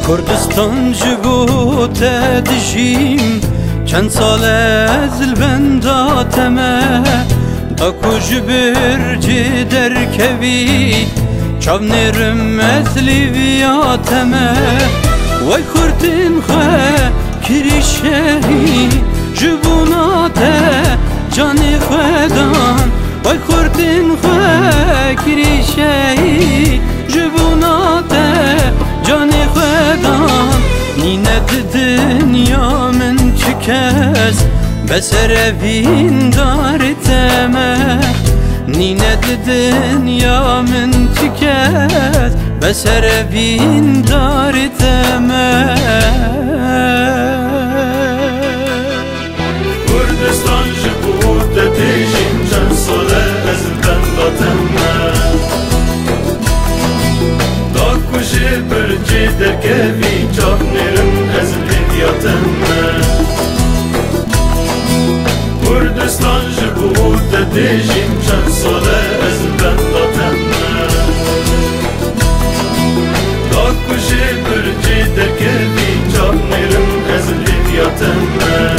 کردستان جبو تدجیم چند سال از البنداتمه تا کجبر جی درکوی چاو نرم از لیویاتمه وی کردین خواه کری شهی جبوناته جانی خودان وی کردین خواه کری شهی جبوناته جانی خودان نینه دنیا من چکس بسر وین دارتمه نینه دنیا من چکس بسر وین دارتمه کردستان جبو تدیجیم چند ساله از بنداتمه دا کجی برجی درکوی چاک نرم از لیویاتمه کردستان جبو تدیجیم چند ساله از بنداتمه دا کجی برجی درکوی چاک نرم از لیویاتمه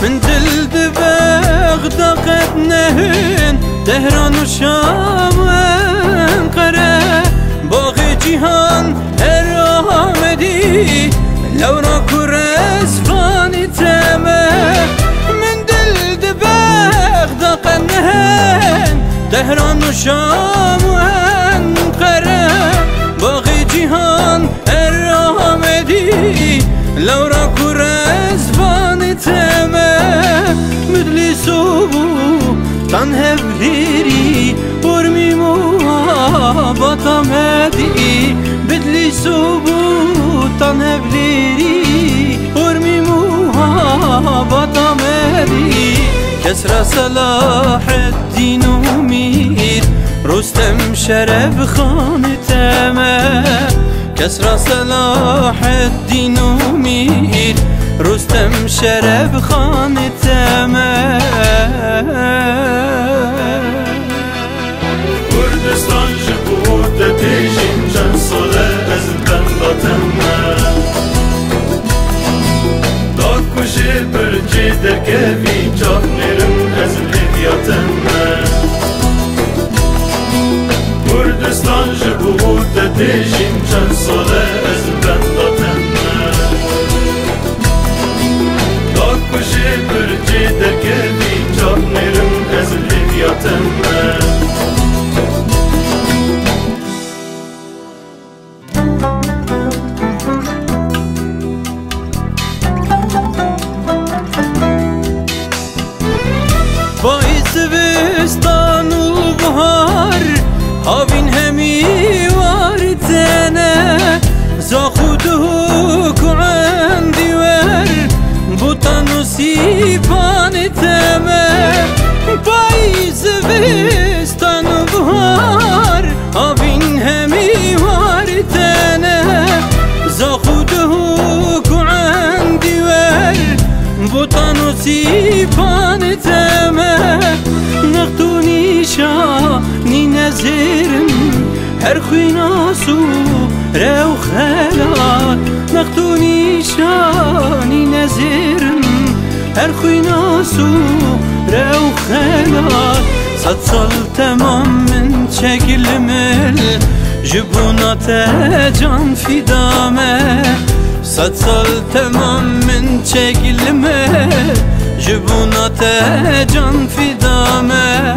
من دل دبغدا قد نهن تهران و شام و انقره باغ جیهان هر آمدی لورا کرس فانی تمه من دل دبغدا قد نهن تهران و شام و انقره باغ جیهان هر آمدی لورا کرس فانی تمه مدلی صبو تنهبليري ورمي موابطة مادي بدلي سبو تنهبليري ورمي موابطة مادي كسرى صلاح الدين ومير رستم شرب خانتما كسرى صلاح الدين ومير رستم شرب خانتما کردستان جبو تدیجیم چند ساله از بنداتمه دا کجی برجی درکوی چاک نرم از لیویاتمه کردستان جبو تدیجیم چند ساله از بنداتمه دا کجی برجی درکوی چاک نرم از لیویاتمه زوستان و بهار هاوین همی واردنه زاخودو کعندی ور بوتان و سیپان تمه بای زوستان و بهار هاوین همی واردنه زاخودو کعندی ور بوتان و سیپان تمه نقطوني شاني نزيرن هر خويناسو رو خلال نقطوني شاني نزيرن هر خويناسو رو خلال صد سال تمام من شكل مل جبونات جان في دامه صد سال تمام من شكل مل جبونات جان في دامه